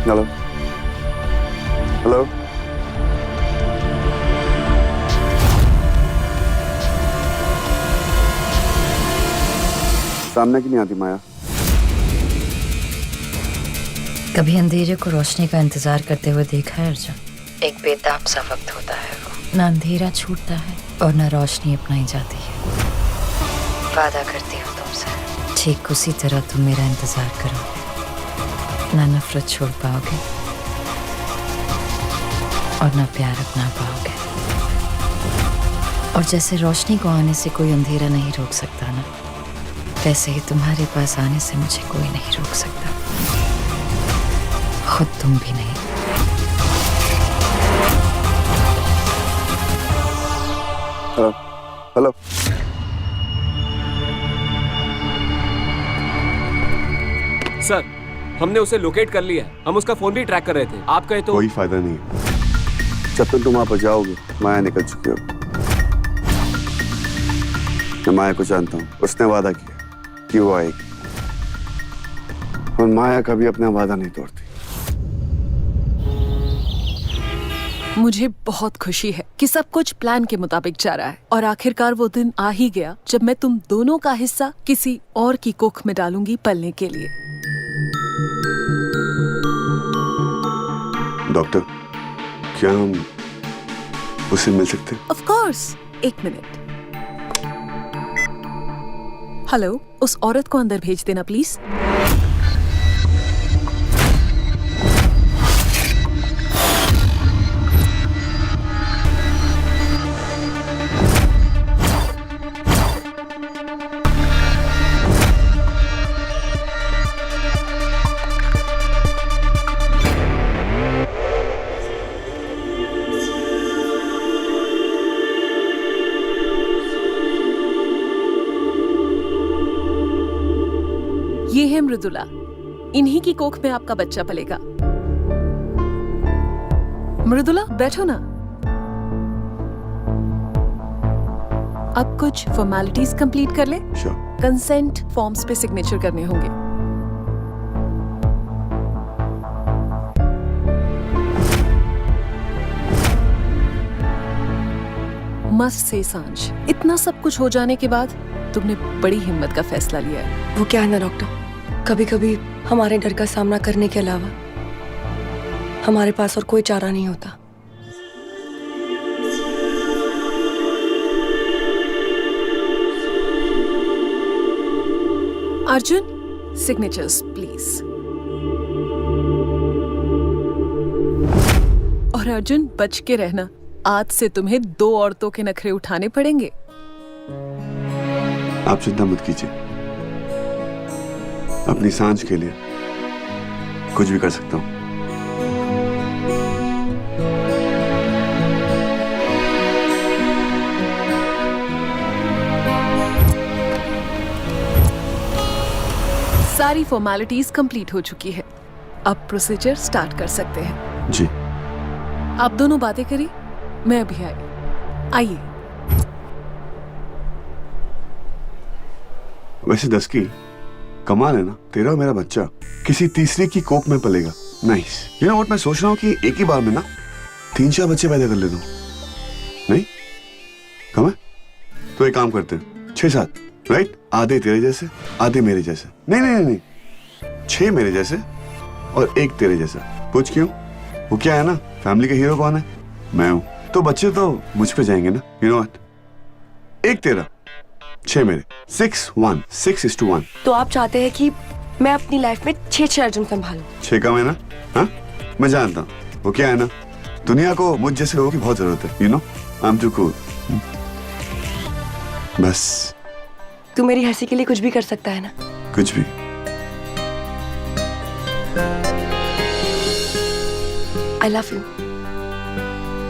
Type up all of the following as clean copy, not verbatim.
Hello hello. सामने क्यों नहीं आती माया? कभी अंधेरे को रोशनी का इंतजार करते हुए देखा है अर्जुन? एक बेताब सा वक्त होता है वो, ना अंधेरा छूटता है और ना रोशनी अपनाई जाती है। वादा करती हूँ तुमसे, ठीक उसी तरह तुम मेरा इंतजार करोगे, ना नफरत छोड़ पाओगे और ना प्यार अपना पाओगे। और जैसे रोशनी को आने से कोई अंधेरा नहीं रोक सकता ना, वैसे ही तुम्हारे पास आने से मुझे कोई नहीं रोक सकता, खुद तुम भी नहीं। Hello hello. सर, हमने उसे लोकेट कर लिया है। हम उसका फोन भी ट्रैक कर रहे थे। आप कहे तो कोई फायदा नहीं है। जब तक तुम वहां पर जाओगे माया निकल चुकी हो। मैं माया को जानता हूँ, उसने वादा किया कि वो आएगी और माया कभी अपना वादा नहीं तोड़ती। मुझे बहुत खुशी है कि सब कुछ प्लान के मुताबिक जा रहा है और आखिरकार वो दिन आ ही गया जब मैं तुम दोनों का हिस्सा किसी और की कोख में डालूंगी पलने के लिए। डॉक्टर, क्या हम उसे मिल सकते हैं? Of course. एक मिनट। हेलो, उस औरत को अंदर भेज देना प्लीज। ये है मृदुला, इन्हीं की कोख में आपका बच्चा पलेगा। मृदुला बैठो ना। अब कुछ फॉर्मेलिटीज कंप्लीट कर ले। Sure. कंसेंट फॉर्म्स पे सिग्नेचर करने होंगे। मस्त से सांझ, इतना सब कुछ हो जाने के बाद तुमने बड़ी हिम्मत का फैसला लिया है। वो क्या है ना डॉक्टर, कभी कभी हमारे डर का सामना करने के अलावा हमारे पास और कोई चारा नहीं होता। Arjun, signatures please. और अर्जुन, बच के रहना, आज से तुम्हें 2 औरतों के नखरे उठाने पड़ेंगे। आप चिंता मत कीजिए, अपनी सांझ के लिए कुछ भी कर सकता हूँ। सारी फॉर्मेलिटीज कंप्लीट हो चुकी है, अब प्रोसीजर स्टार्ट कर सकते हैं। जी। आप दोनों बातें करिए, मैं अभी आई। आइए। वैसे 10 की कमाल है ना, तेरा और मेरा बच्चा किसी तीसरे की कोख में पलेगा। नाइस। यू नो व्हाट, मैं सोच रहा हूँ कि एक ही बार में ना 3-4 बच्चे पैदा कर लेता हूँ। नहीं कम है तो एक काम करते हैं, 6-7, राइट? आधे तेरे जैसे, आधे मेरे जैसे। नहीं नहीं नहीं, 6 मेरे जैसे और 1 तेरे जैसा। पूछ क्यों? वो क्या है ना, फैमिली का हीरो कौन है? मैं हूँ। तो बच्चे तो मुझ पे जाएंगे ना। यू नो व्हाट, 1 तेरा, 6 मेरे। 6-1, 6:1। तो आप चाहते हैं कि मैं अपनी लाइफ में 6 अर्जुन संभालूं? 6 कम है ना? हाँ, मैं जानता हूँ। वो क्या है ना, दुनिया को मुझ जैसे लोगों की बहुत जरूरत है। You know, I am too cool. बस। तू मेरी हंसी के लिए कुछ भी कर सकता है ना? कुछ भी। I love you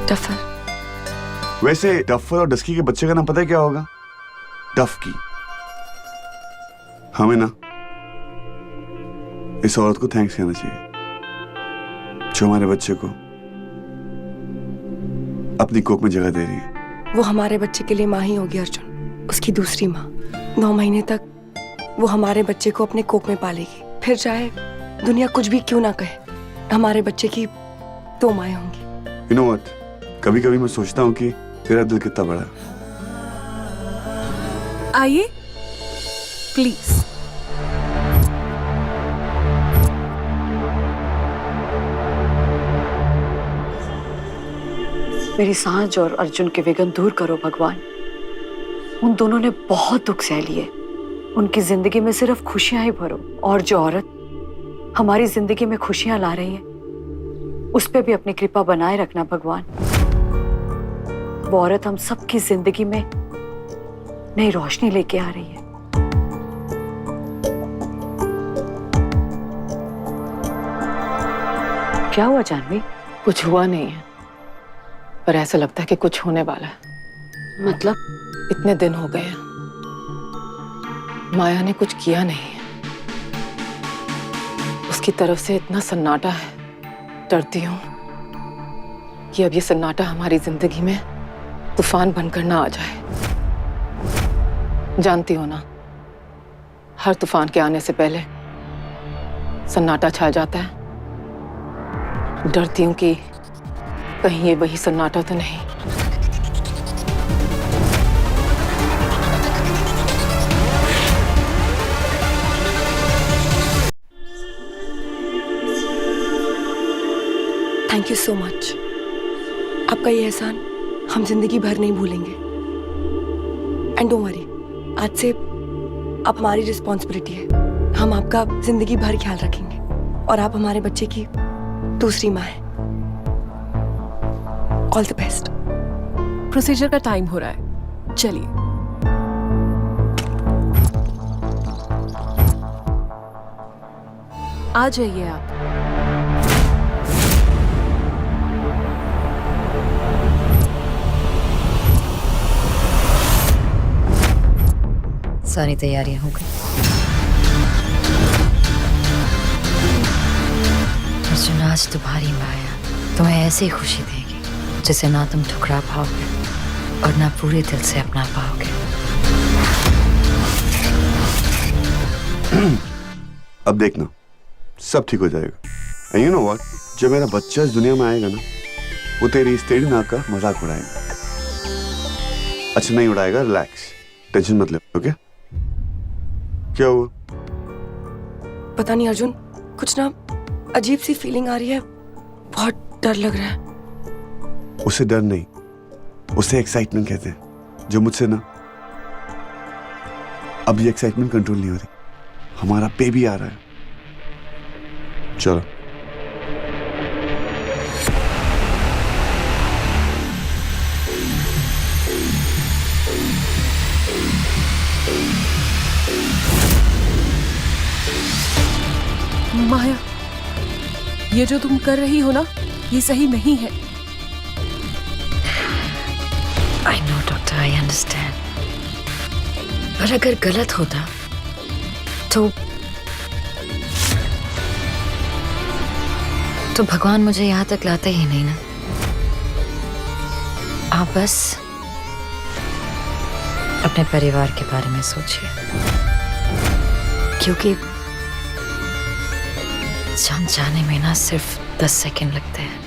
duffer. वैसे डफर और डस्की के बच्चे का नाम पता है क्या होगा? डफकी। हमें ना इस औरत को थैंक्स कहना चाहिए जो हमारे बच्चे को अपनी कोक में जगह दे रही है। वो हमारे बच्चे के लिए माँ ही होगी अर्जुन, उसकी दूसरी माँ। 9 महीने तक वो हमारे बच्चे को अपने कोक में पालेगी, फिर चाहे दुनिया कुछ भी क्यों ना कहे, हमारे बच्चे की 2 माएँ होंगी। You know what? कभी कभी मैं सोचता हूँ कि तेरा दिल कितना बड़ा है। आइए प्लीज। मेरी सांझ और अर्जुन के विघ्न दूर करो भगवान। उन दोनों ने बहुत दुख सह लिए, उनकी जिंदगी में सिर्फ खुशियां ही भरो। और जो औरत हमारी जिंदगी में खुशियां ला रही है, उस पे भी अपनी कृपा बनाए रखना भगवान। वो औरत हम सबकी जिंदगी में नई रोशनी लेके आ रही है। क्या हुआ जानवी? कुछ हुआ नहीं है, पर ऐसा लगता है कि कुछ होने वाला है। मतलब? इतने दिन हो गए हैं, माया ने कुछ किया नहीं है। उसकी तरफ से इतना सन्नाटा है, डरती हूँ कि अब ये सन्नाटा हमारी जिंदगी में तूफान बनकर ना आ जाए। जानती हो ना, हर तूफान के आने से पहले सन्नाटा छा जाता है। डरती हूँ कि कहीं ये वही सन्नाटा तो नहीं। Thank you so much. आपका ये एहसान हम जिंदगी भर नहीं भूलेंगे। एंड डोंट वरी, आज से आप हमारी रिस्पॉन्सिबिलिटी है। हम आपका जिंदगी भर ख्याल रखेंगे और आप हमारे बच्चे की दूसरी माँ है। All the best. प्रोसीजर का टाइम हो रहा है, चलिए। आ जाइए आप। सारी तैयारियां हो गई। अर्जुन, आज तुम्हारी माया तुम्हें ऐसी खुशी देगी जिसे ना तुम ठुकरा पाओगे और ना पूरे दिल से अपना पाओगे। अब देखना, सब ठीक हो जाएगा। एंड यू नो व्हाट, जब मेरा बच्चा इस दुनिया में आएगा ना, वो तेरी इस टेढ़ी नाक का मजाक उड़ाएगा। अच्छा नहीं उड़ाएगा, रिलैक्स, टेंशन मत ले, ओके? क्या हुआ? पता नहीं अर्जुन, कुछ ना अजीब सी फीलिंग आ रही है, बहुत डर लग रहा है। उसे डर नहीं, उसे एक्साइटमेंट कहते हैं। जो मुझसे ना अब ये एक्साइटमेंट कंट्रोल नहीं हो रही। हमारा बेबी आ रहा है। चलो। माया, ये जो तुम कर रही हो ना, ये सही नहीं है। I know doctor, I understand. पर अगर गलत होता तो भगवान मुझे यहाँ तक लाते ही नहीं ना। आप बस अपने परिवार के बारे में सोचिए, क्योंकि जान जाने में ना सिर्फ 10 सेकंड लगते हैं।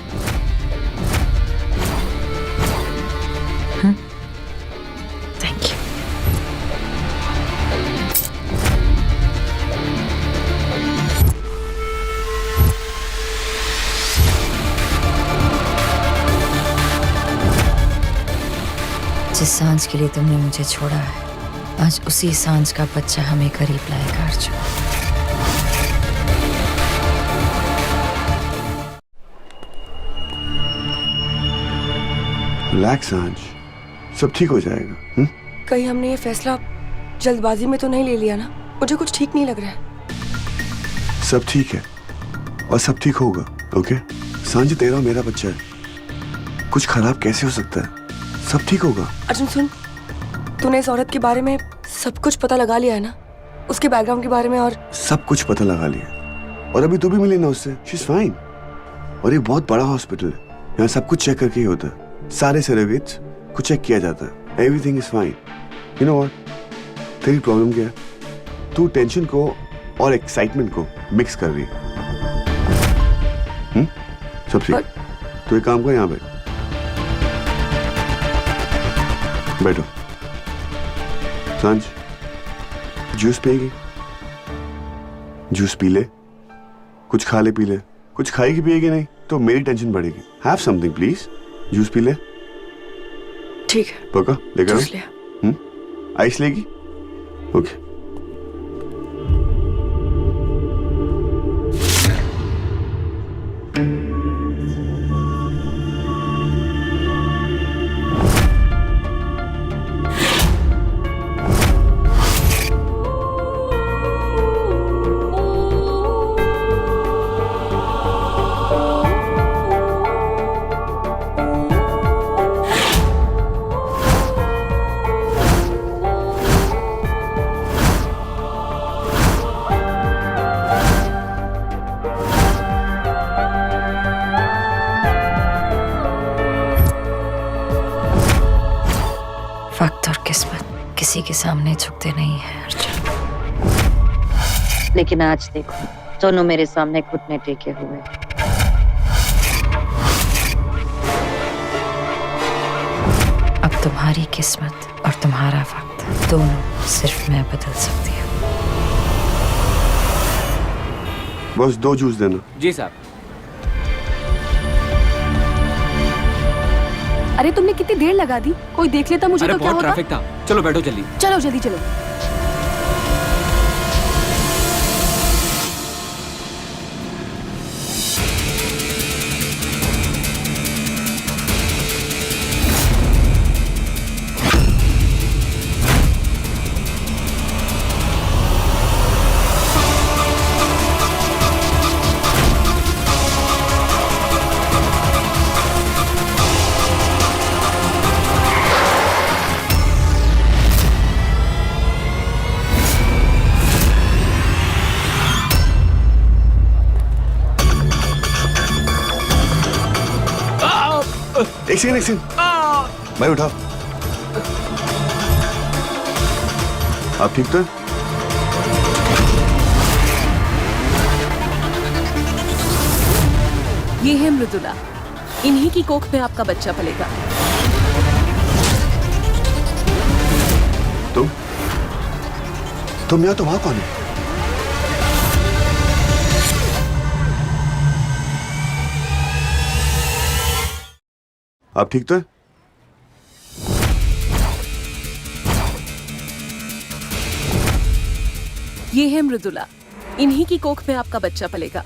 Thank you. जिस सांझ के लिए तुमने मुझे छोड़ा है, आज उसी सांझ का बच्चा हमें करीब लाएगा अर्जुन। रिलैक्स सांझ, सब ठीक हो जाएगा। कहीं हमने ये फैसला जल्दबाजी में तो नहीं ले लिया ना? मुझे कुछ ठीक नहीं लग रहा है। सब ठीक है और सब ठीक होगा, ओके? सांझ तेरा और मेरा बच्चा है, कुछ खराब कैसे हो सकता है? सब ठीक होगा। अर्जुन सुन, तूने इस औरत के बारे में सब कुछ पता लगा लिया है ना? उसके बैकग्राउंड के बारे में और सब कुछ पता लगा लिया, और अभी तू भी मिली ना उससे। She is fine. और ये बहुत बड़ा हॉस्पिटल है, यहाँ सब कुछ चेक करके ही होता है। सारे सरोगेट्स को चेक किया जाता है, everything is fine. You know what, तेरी प्रॉब्लम क्या है? तू टेंशन को और एक्साइटमेंट को मिक्स कर रही है। सब ठीक। तो एक काम कर, यहाँ बैठो। सांझ जूस पिएगी? जूस पी ले, कुछ खा ले पी ले। कुछ खाएगी पिएगी नहीं तो मेरी टेंशन बढ़ेगी। Have something please. Juice P ले। ठीक है, पक्का लेकर जूस लिया। आइस लेगी? ओके। वक्त और किस्मत किसी के सामने झुकते नहीं है अर्जुन। लेकिन आज देखो, दोनों मेरे सामने घुटने टेके हुए। अब तुम्हारी किस्मत और तुम्हारा वक्त दोनों सिर्फ मैं बदल सकती हूँ। बस 2 जूस देना। जी साहब। अरे तुमने कितनी देर लगा दी, कोई देख लेता मुझे अरे तो क्या बहुत होता। ट्रैफिक था। चलो बैठो जल्दी। चलो जल्दी चलो। एक सेकंड भाई, उठाओ। आप ठीक तो? ये है मृदुला, इन्हीं की कोख में आपका बच्चा पलेगा। तुम यहाँ तो वहां कौन है? आप ठीक तो? ये है मृदुला, इन्हीं की कोख में आपका बच्चा पलेगा।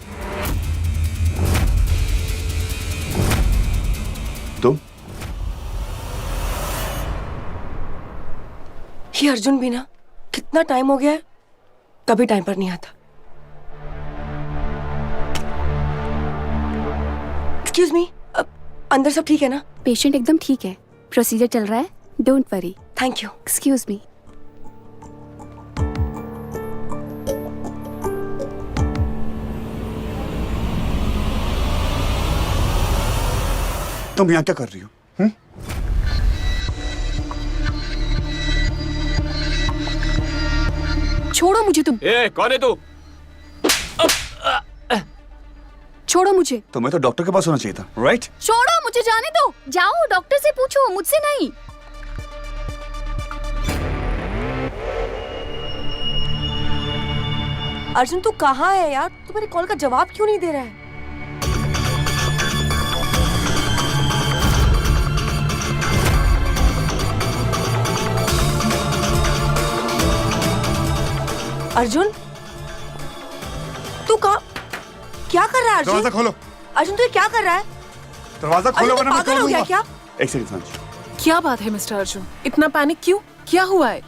तुम? ये अर्जुन भी ना, कितना टाइम हो गया है, कभी टाइम पर नहीं आता। एक्सक्यूज मी, अंदर सब ठीक है ना? पेशेंट एकदम ठीक है, प्रोसीजर चल रहा है, don't worry. Thank you. Excuse me. तुम यहाँ क्या कर रही हो? छोड़ो मुझे तुम, ए, कौन है तू? छोड़ो मुझे। तुम्हें तो डॉक्टर के पास होना चाहिए था, राइट? छोड़ो मुझे, जाने दो। जाओ डॉक्टर से पूछो, मुझसे नहीं। अर्जुन तू कहाँ है यार? तू मेरे कॉल का जवाब क्यों नहीं दे रहा है? अर्जुन तू क्या कर रहा है? अर्जुन दरवाजा खोलो। अर्जुन तू ये क्या कर रहा है? दरवाजा खोलो वरना मैं पागल हो गया क्या? एक सेकंड सांझ, क्या बात है मिस्टर अर्जुन, इतना पैनिक क्यों? क्या हुआ है?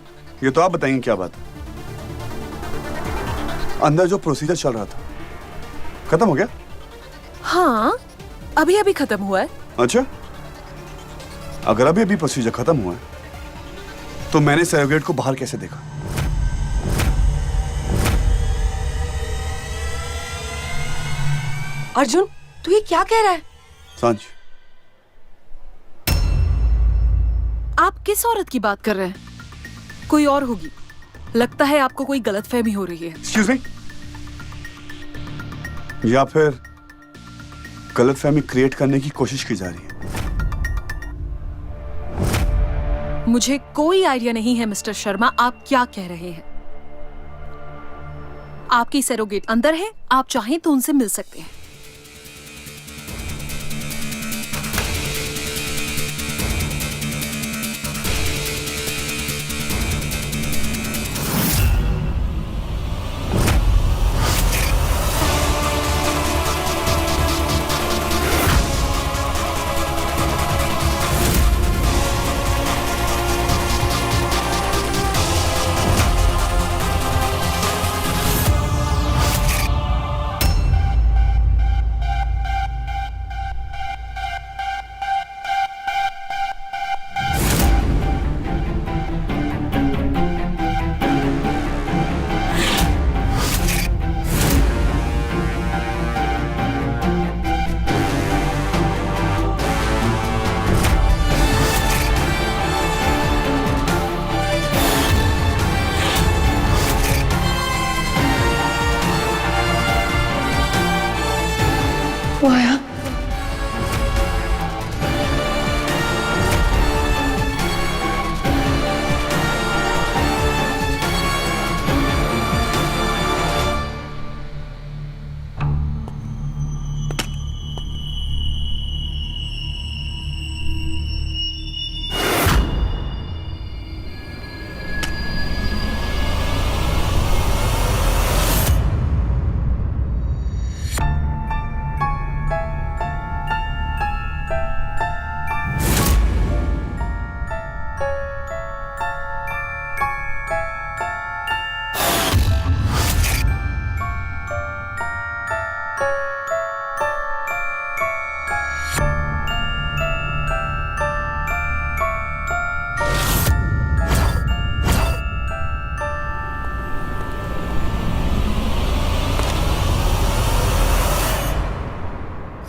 ये तो आप बताएंगे क्या बात है। अंदर जो प्रोसीजर चल रहा था खत्म हो गया? हाँ, अभी अभी खत्म हुआ है। अच्छा, अगर अभी अभी प्रोसीजर खत्म हुआ है तो मैंने सरोगेट को बाहर कैसे देखा? अर्जुन तू ये क्या कह रहा है? सांझ, आप किस औरत की बात कर रहे हैं? कोई और होगी। लगता है आपको कोई गलतफहमी हो रही है। एक्सक्यूज मी, या फिर गलतफहमी क्रिएट करने की कोशिश की जा रही है? मुझे कोई आइडिया नहीं है मिस्टर शर्मा, आप क्या कह रहे हैं। आपकी सरोगेट अंदर है, आप चाहें तो उनसे मिल सकते हैं। Maya,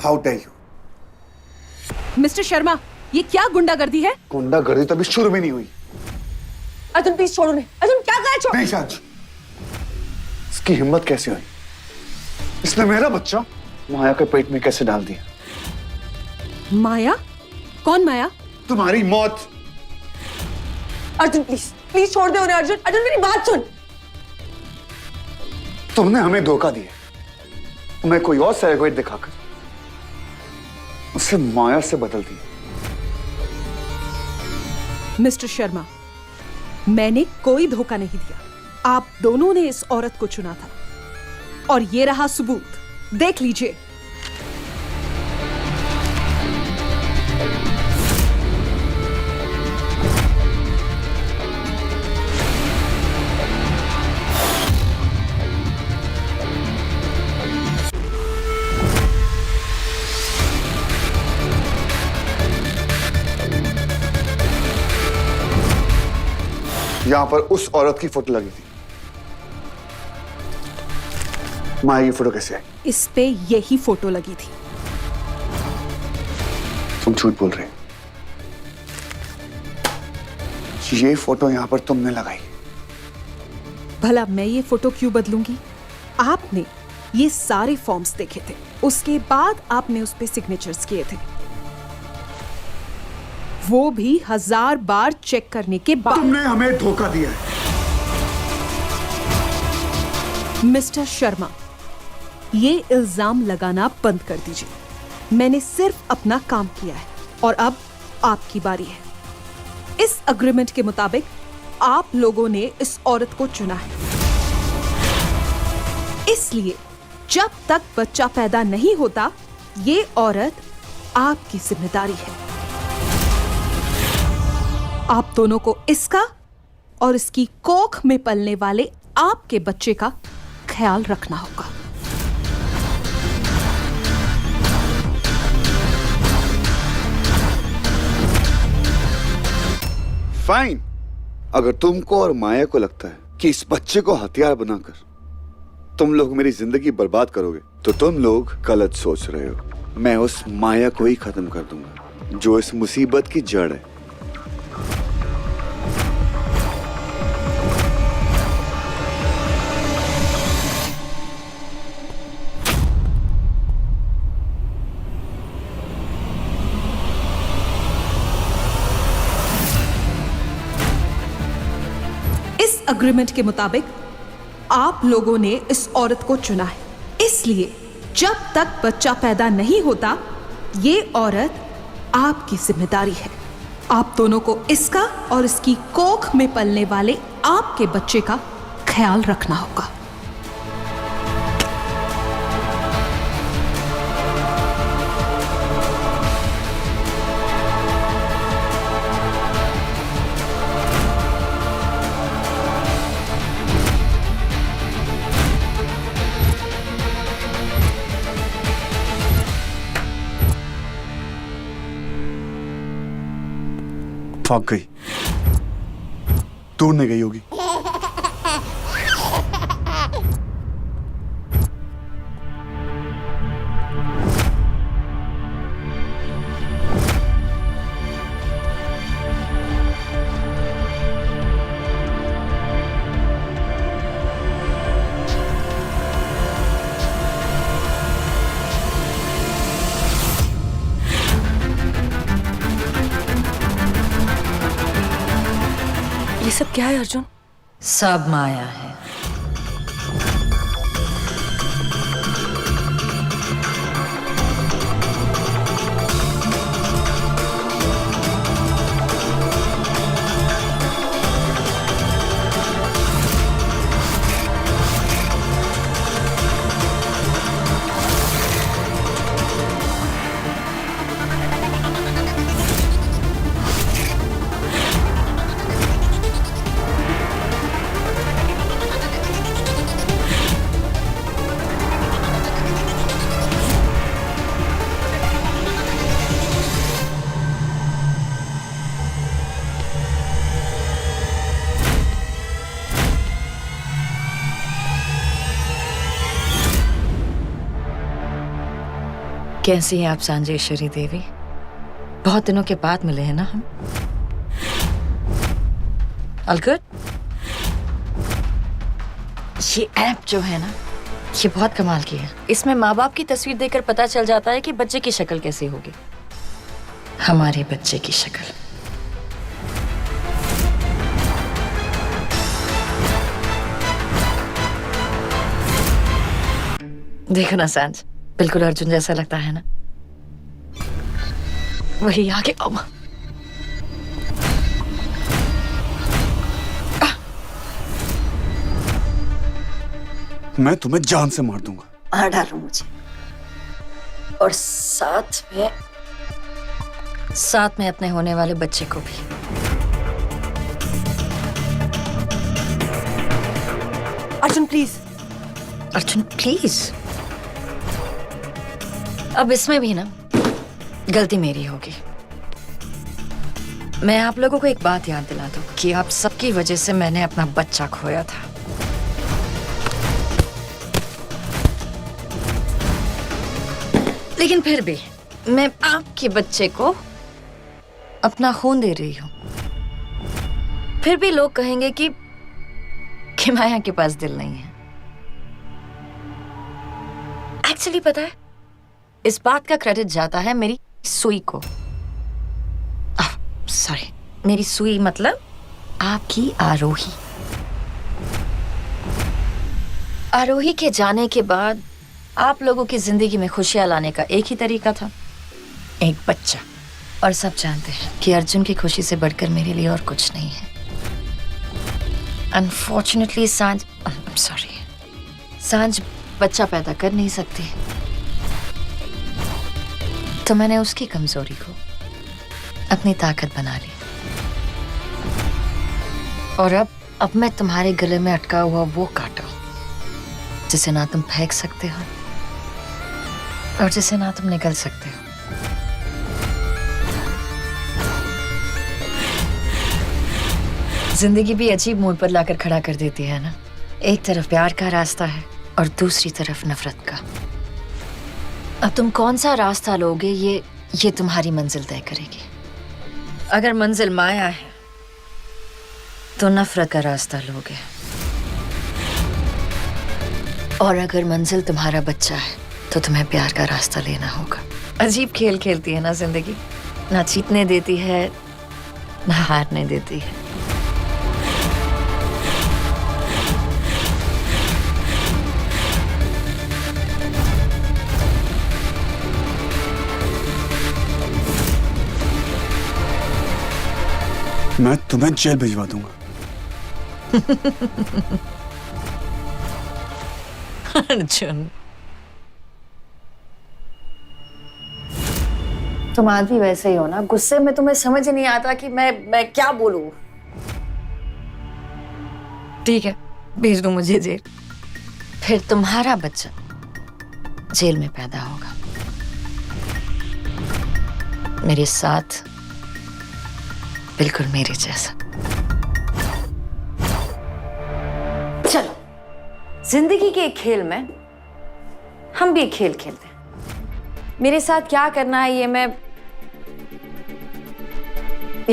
how dare you? Mister Sharma, ये क्या गुंडागर्दी है? गुंडागर्दी तभी शुरू भी नहीं हुई। अर्जुन प्लीज छोड़ो नहीं। अर्जुन क्या कर छोड़। नहीं सांच, इसकी हिम्मत कैसे हुई? इसने मेरा बच्चा माया के पेट में कैसे डाल दिया? माया? कौन माया? तुम्हारी मौत। अर्जुन प्लीज प्लीज छोड़ दे उन्हें। अर्जुन, अर्जुन मेरी बात सुन। तुमने हमें धोखा दिया, मैं कोई और सैरोगेट दिखाकर उसे माया से बदल दिया। मिस्टर शर्मा, मैंने कोई धोखा नहीं दिया। आप दोनों ने इस औरत को चुना था और ये रहा सबूत, देख लीजिए। यहां पर उस औरत की फोटो लगी थी। माया की फोटो कैसे आई? इस पे यही फोटो लगी थी। तुम झूठ बोल रहे हो। ये फोटो यहां पर तुमने लगाई। भला मैं ये फोटो क्यों बदलूंगी? आपने ये सारे फॉर्म्स देखे थे, उसके बाद आपने उस पे सिग्नेचर्स किए थे, वो भी 1000 बार चेक करने के बाद। तुमने हमें धोखा दिया है। मिस्टर शर्मा, ये इल्जाम लगाना बंद कर दीजिए। मैंने सिर्फ अपना काम किया है और अब आपकी बारी है। इस अग्रीमेंट के मुताबिक आप लोगों ने इस औरत को चुना है, इसलिए जब तक बच्चा पैदा नहीं होता, ये औरत आपकी जिम्मेदारी है। आप दोनों को इसका और इसकी कोख में पलने वाले आपके बच्चे का ख्याल रखना होगा। फाइन। अगर तुमको और माया को लगता है कि इस बच्चे को हथियार बनाकर तुम लोग मेरी जिंदगी बर्बाद करोगे, तो तुम लोग गलत सोच रहे हो। मैं उस माया को ही खत्म कर दूंगा जो इस मुसीबत की जड़ है। अग्रीमेंट के मुताबिक आप लोगों ने इस औरत को चुना है, इसलिए जब तक बच्चा पैदा नहीं होता ये औरत आपकी जिम्मेदारी है। आप दोनों को इसका और इसकी कोख में पलने वाले आपके बच्चे का ख्याल रखना होगा। भाग गई, तोड़ने गई होगी। ये सब क्या है अर्जुन? सब माया है। कैसी हैं आप सांजेश्वरी देवी? बहुत दिनों के बाद मिले हैं ना हम। All good? ये ऐप जो है ना, ये बहुत कमाल की है। इसमें माँ बाप की तस्वीर देखकर पता चल जाता है कि बच्चे की शक्ल कैसी होगी। हमारे बच्चे की शक्ल। देखो ना सांज, बिल्कुल अर्जुन जैसा लगता है ना। वही आगे अब मैं तुम्हें जान से मार दूंगा। मार डालो मुझे, और साथ में अपने होने वाले बच्चे को भी। अर्जुन प्लीज। अर्जुन प्लीज। अब इसमें भी ना गलती मेरी होगी। मैं आप लोगों को एक बात याद दिला दूं कि आप सबकी वजह से मैंने अपना बच्चा खोया था। लेकिन फिर भी मैं आपके बच्चे को अपना खून दे रही हूं। फिर भी लोग कहेंगे कि माया के पास दिल नहीं है। एक्चुअली पता है, इस बात का क्रेडिट जाता है मेरी सुई को। सॉरी, मेरी सुई मतलब आपकी आरोही। आरोही के जाने के बाद आप लोगों की जिंदगी में खुशियां लाने का एक ही तरीका था, एक बच्चा। और सब जानते हैं कि अर्जुन की खुशी से बढ़कर मेरे लिए और कुछ नहीं है। अनफॉर्चुनेटली सांझ बच्चा पैदा कर नहीं सकती, तो मैंने उसकी कमजोरी को अपनी ताकत बना ली। और अब मैं तुम्हारे गले में अटका हुआ वो कांटा जिसे ना तुम फेंक सकते हो और जिसे ना तुम निकल सकते हो। जिंदगी भी अजीब मोड़ पर लाकर खड़ा कर देती है ना। एक तरफ प्यार का रास्ता है और दूसरी तरफ नफरत का। अब तुम कौन सा रास्ता लोगे ये तुम्हारी मंजिल तय करेगी। अगर मंजिल माया है तो नफरत का रास्ता लोगे, और अगर मंजिल तुम्हारा बच्चा है तो तुम्हें प्यार का रास्ता लेना होगा। अजीब खेल खेलती है ना जिंदगी, ना जीतने देती है ना हारने देती है। मैं तुम्हें जेल भिजवा दूंगा। अर्जुन, तुम आदमी वैसे ही हो ना, गुस्से में तुम्हें समझ नहीं आता कि मैं क्या बोलूं। ठीक है, भेज दो मुझे जेल। फिर तुम्हारा बच्चा जेल में पैदा होगा, मेरे साथ, बिल्कुल मेरे जैसा। चलो, जिंदगी के एक खेल में हम भी एक खेल खेलते हैं। मेरे साथ क्या करना है ये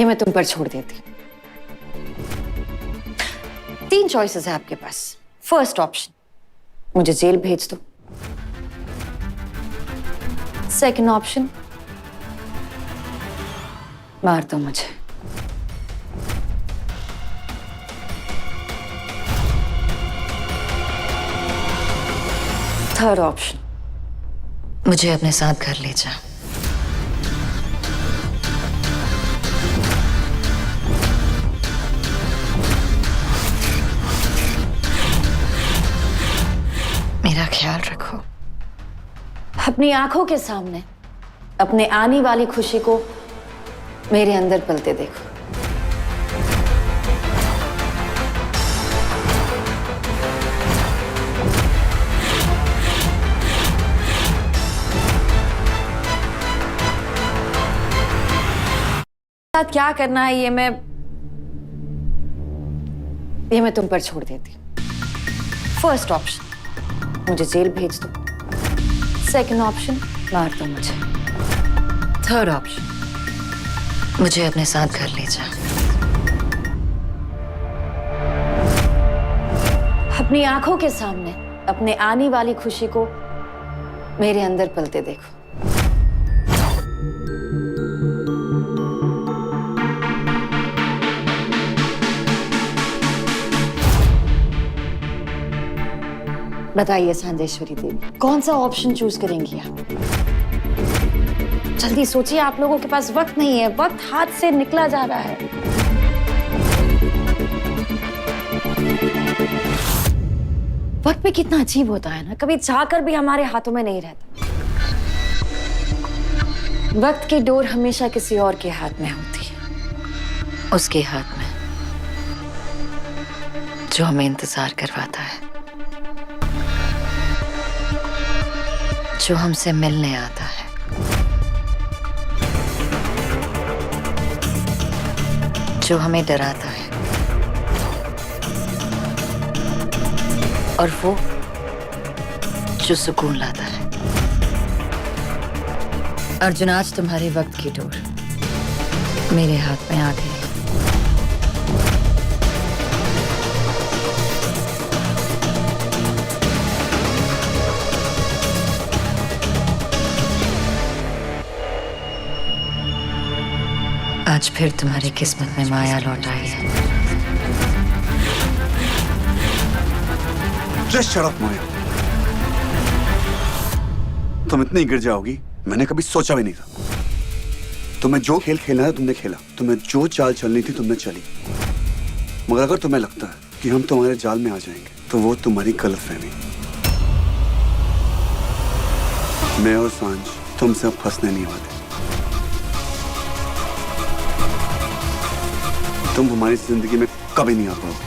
मैं तुम पर छोड़ देती हूँ। 3 चॉइसेस है आपके पास। फर्स्ट ऑप्शन, मुझे जेल भेज दो। सेकंड ऑप्शन, मार दो मुझे। थर्ड ऑप्शन, मुझे अपने साथ घर ले जा। मेरा ख्याल रखो, अपनी आंखों के सामने अपने आने वाली खुशी को मेरे अंदर पलते देखो। साथ क्या करना है ये मैं तुम पर छोड़ देती हूँ। फर्स्ट ऑप्शन, मुझे जेल भेज दो। सेकंड ऑप्शन, मार दो मुझे। थर्ड ऑप्शन, मुझे अपने साथ घर ले जा। अपनी आंखों के सामने अपने आने वाली खुशी को मेरे अंदर पलते देखो। बताइए सांदेश्वरी देवी, कौन सा ऑप्शन चूज करेंगी आप? जल्दी सोचिए, आप लोगों के पास वक्त नहीं है, वक्त हाथ से निकला जा रहा है। वक्त भी कितना अजीब होता है ना, कभी चाहकर भी हमारे हाथों में नहीं रहता। वक्त की डोर हमेशा किसी और के हाथ में होती है, उसके हाथ में जो हमें इंतजार करवाता है, जो हमसे मिलने आता है, जो हमें डराता है, और वो जो सुकून लाता है। अर्जुन, आज तुम्हारे वक्त की डोर मेरे हाथ में आ गई। आज फिर तुम्हारी किस्मत में माया लौट आई है। Just shut up, माया। तुम इतनी गिर जाओगी, मैंने कभी सोचा भी नहीं था। तुम्हें जो खेल खेलना था तुमने खेला, तुम्हें जो चाल चलनी थी तुमने चली। मगर अगर तुम्हें लगता है कि हम तुम्हारे जाल में आ जाएंगे तो वो तुम्हारी गलतफहमी। मैं और सांझ तुमसे अब फंसने नहीं वाले। तुम हमारी जिंदगी में कभी नहीं आ पाओगे।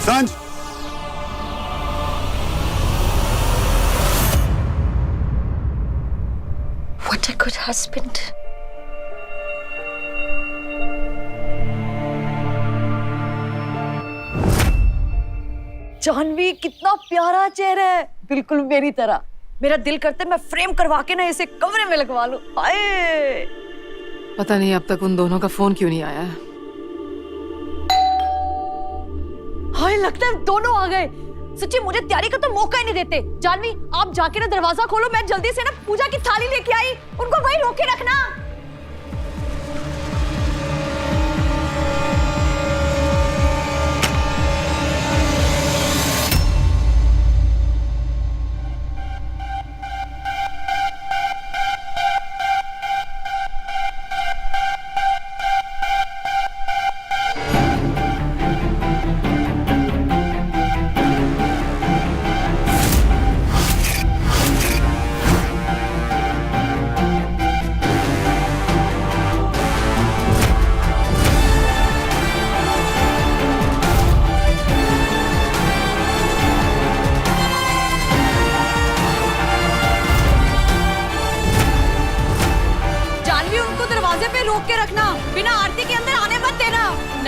सांझ, What a good husband. Janvi, कितना प्यारा चेहरा है, बिल्कुल मेरी तरह। मेरा दिल करता है मैं फ्रेम करवा के ना इसे कमरे में लगवा लूं। हाय, पता नहीं अब तक उन दोनों का फोन क्यों नहीं आया है। हाय, लगता है दोनों आ गए। सच्ची मुझे तैयारी का तो मौका ही नहीं देते। जानवी, आप जाके ना दरवाजा खोलो, मैं जल्दी से ना पूजा की थाली लेके आई, उनको वहीं रोके रखना।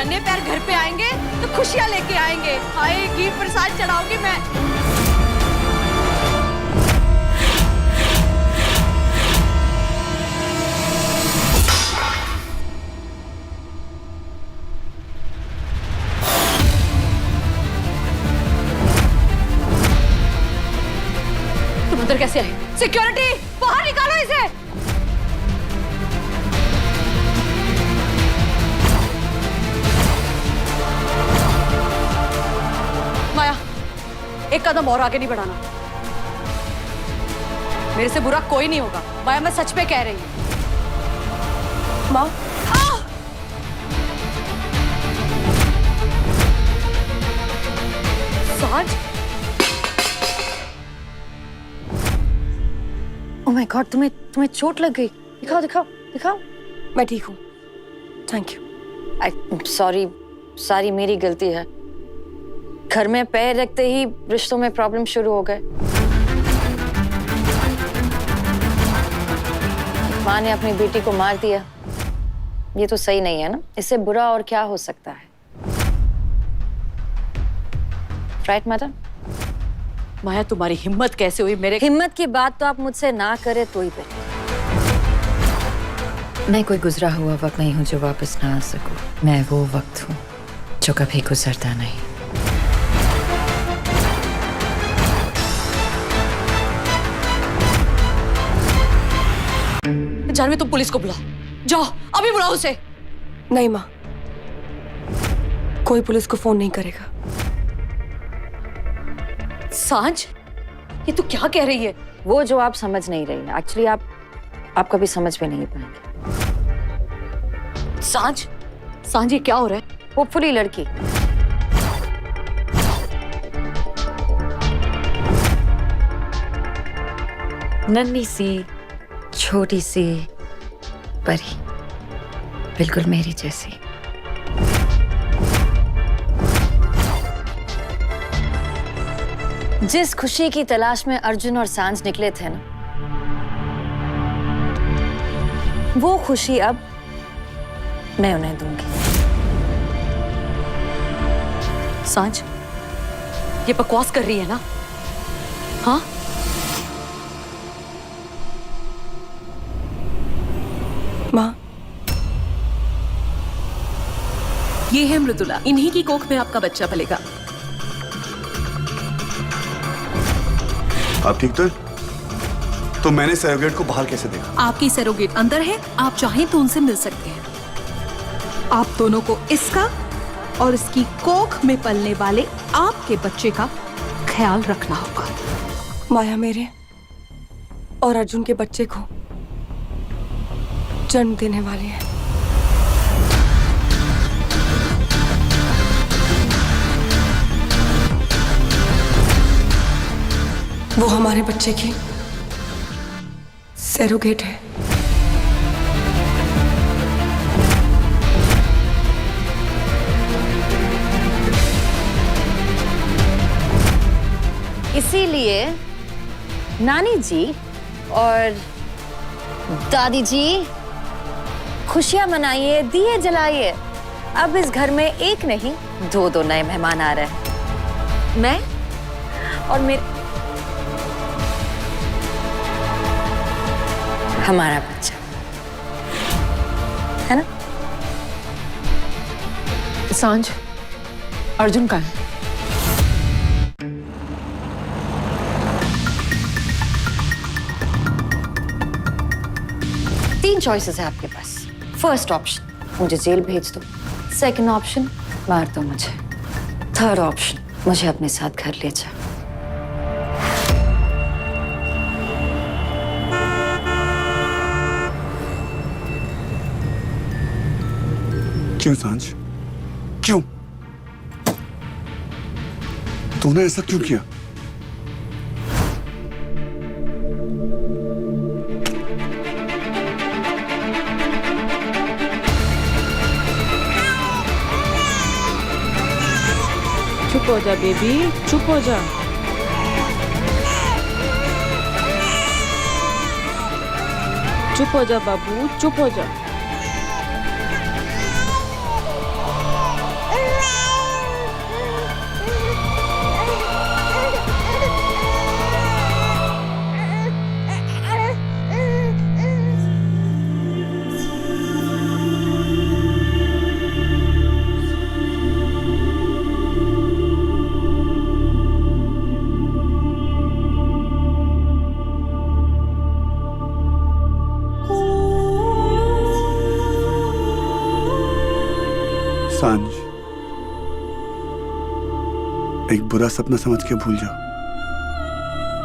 नन्हे पैर घर पे आएंगे तो खुशियां लेके आएंगे। हाय घी प्रसाद चढ़ाऊंगी मैं। तुम अंदर कैसे आए? सिक्योरिटी बाहर निकालो इसे। माया, एक कदम और आगे नहीं बढ़ाना। मेरे से बुरा कोई नहीं होगा माया, मैं सच में कह रही हूं। माँ सांझ, ओह माय गॉड, तुम्हें चोट लग गई। दिखाओ दिखाओ दिखाओ। मैं ठीक हूँ, थैंक यू। सॉरी, मेरी गलती है। घर में पैर रखते ही रिश्तों में प्रॉब्लम शुरू हो गए। माँ ने अपनी बेटी को मार दिया, ये तो सही नहीं है ना। इससे बुरा और क्या हो सकता है? Right madam? माया तुम्हारी हिम्मत कैसे हुई मेरे? हिम्मत की बात तो आप मुझसे ना करे तो ही बेहतर। मैं कोई गुजरा हुआ वक्त नहीं हूँ जो वापस ना आ सकूं। मैं वो वक्त हूँ जो कभी गुजरता नहीं। जानवी, तुम पुलिस को बुलाओ, जाओ अभी बुलाओ उसे। नहीं माँ, कोई पुलिस को फोन नहीं करेगा। सांझ, ये तू क्या कह रही है? वो जो आप समझ नहीं रही है, एक्चुअली आप कभी समझ भी नहीं पाएंगे। सांझ ये क्या हो रहा है? होपफुली लड़की नन्ही सी, छोटी सी परी, बिल्कुल मेरी जैसी। जिस खुशी की तलाश में अर्जुन और सांझ निकले थे ना, वो खुशी अब मैं उन्हें दूंगी। सांझ, ये बकवास कर रही है ना? हाँ? माँ, ये है मृदुला, इन्हीं की कोख में आपका बच्चा पलेगा। आप ठीक तो मैंने सरोगेट को बाहर कैसे देखा? आपकी सरोगेट अंदर है, आप चाहें तो उनसे मिल सकते हैं। आप दोनों को इसका और इसकी कोख में पलने वाले आपके बच्चे का ख्याल रखना होगा। माया मेरे और अर्जुन के बच्चे को जन्म देने वाली है। वो हमारे बच्चे की सरोगेट है। इसीलिए नानी जी और दादी जी खुशियां मनाइए, दिए जलाइए। अब इस घर में एक नहीं, दो नए मेहमान आ रहे हैं। मैं और मेरे हमारा बच्चा, है ना? सांझ, अर्जुन कहाँ है? तीन चॉइसेस है आपके पास। फर्स्ट ऑप्शन, मुझे जेल भेज दो। सेकंड ऑप्शन, मार दो मुझे। थर्ड ऑप्शन, मुझे अपने साथ घर ले जा। क्यों सांझ, क्यों? तूने ऐसा क्यों किया? चुप हो जा बेबी, चुप हो जा। चुप हो जा बाबू, चुप हो जा। सांझ, एक बुरा सपना समझ के भूल जाओ।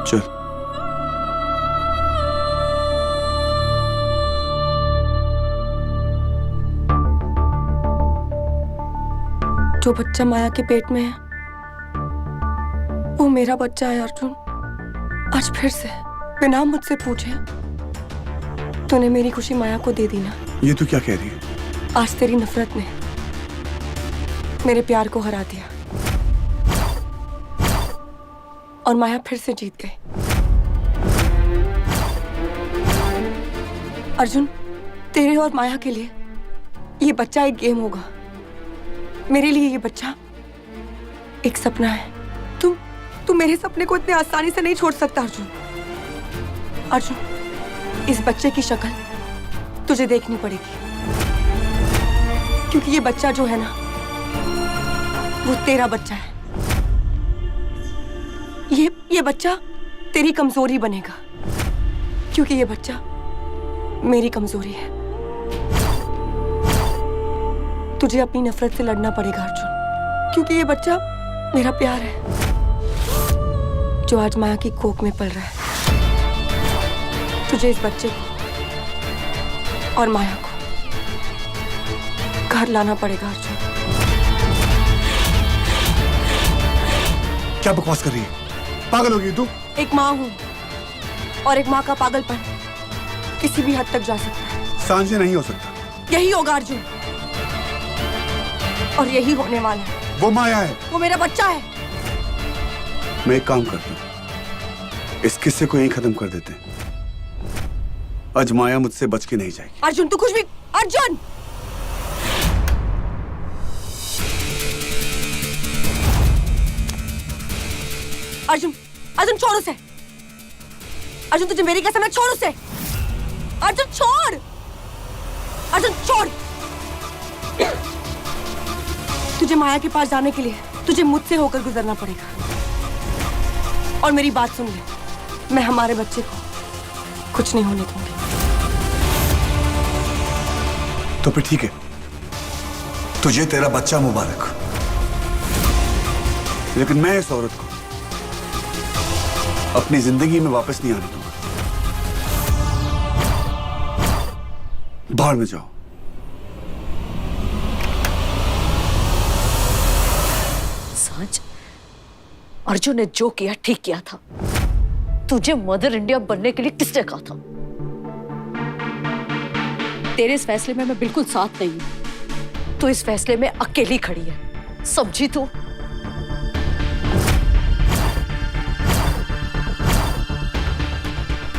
चल। जो बच्चा माया के पेट में है वो मेरा बच्चा है अर्जुन। आज फिर से बिना मुझसे पूछे तूने मेरी खुशी माया को दे दी ना। ये तू क्या कह रही है? आज तेरी नफरत ने मेरे प्यार को हरा दिया और माया फिर से जीत गई। अर्जुन, तेरे और माया के लिए ये बच्चा एक गेम होगा, मेरे लिए ये बच्चा एक सपना है। तुम मेरे सपने को इतने आसानी से नहीं छोड़ सकता अर्जुन। अर्जुन, इस बच्चे की शक्ल तुझे देखनी पड़ेगी, क्योंकि ये बच्चा जो है ना वो तेरा बच्चा है। ये बच्चा तेरी कमजोरी बनेगा, क्योंकि ये बच्चा मेरी कमजोरी है। तुझे अपनी नफरत से लड़ना पड़ेगा अर्जुन, क्योंकि ये बच्चा मेरा प्यार है जो आज माया की कोख में पल रहा है। तुझे इस बच्चे को और माया को घर लाना पड़ेगा अर्जुन। क्या बकवास कर रही है? पागल हो गई तू? एक माँ हूं और एक माँ का पागलपन किसी भी हद तक जा सकता है। सांझे नहीं हो सकता। यही होगा अर्जुन, और यही होने वाला है। वो माया है, वो मेरा बच्चा है। मैं एक काम करता हूं, इस किस्से को यहीं खत्म कर देते हैं। आज माया मुझसे बच के नहीं जाएगी। अर्जुन, तू कुछ भी। अर्जुन, अर्जुन, अर्जुन छोड़ उसे। अर्जुन, तुझे मेरी कसम है, छोड़ उसे। अर्जुन छोड़, अर्जुन छोड़। तुझे माया के पास जाने के लिए तुझे मुझसे होकर गुजरना पड़ेगा। और मेरी बात सुन ले, मैं हमारे बच्चे को कुछ नहीं होने दूंगी। तो फिर ठीक है, तुझे तेरा बच्चा मुबारक, लेकिन मैं इस औरत को अपनी जिंदगी में वापस नहीं आने दूंगा। बाहर में जाओ। सांझ, अर्जुन ने जो किया ठीक किया था। तुझे मदर इंडिया बनने के लिए किसने कहा था? तेरे इस फैसले में मैं बिल्कुल साथ नहीं हूं। तू इस फैसले में अकेली खड़ी है, समझी तू?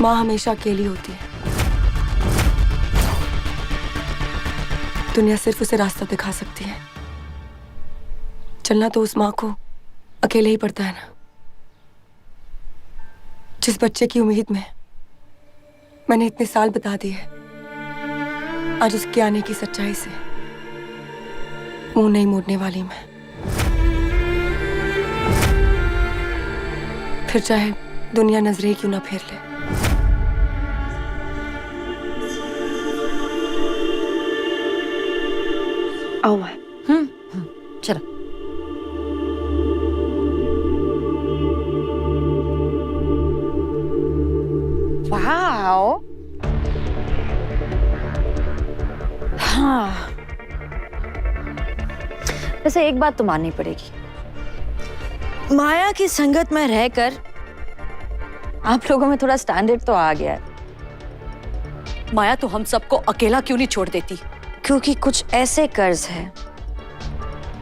माँ हमेशा अकेली होती है। दुनिया सिर्फ उसे रास्ता दिखा सकती है। चलना तो उस माँ को अकेले ही पड़ता है ना। जिस बच्चे की उम्मीद में मैंने इतने साल बिता दिए, आज उसके आने की सच्चाई से मुंह नहीं मोड़ने वाली मैं। फिर चाहे दुनिया नजरें क्यों ना फेर ले। आओ माँ। चलो। वाओ, हाँ, वैसे एक बात तो माननी पड़ेगी, माया की संगत में रहकर आप लोगों में थोड़ा स्टैंडर्ड तो आ गया है। माया तो हम सबको अकेला क्यों नहीं छोड़ देती? क्योंकि कुछ ऐसे कर्ज हैं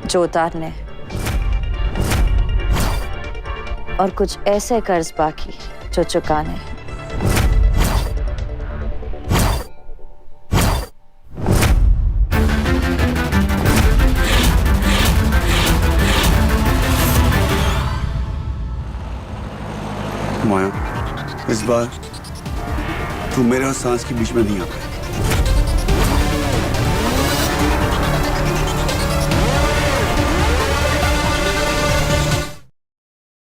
जो उतारने हैं, और कुछ ऐसे कर्ज बाकी जो चुकाने हैं। माया, इस बार तू मेरे और सांस के बीच में नहीं आ पाई।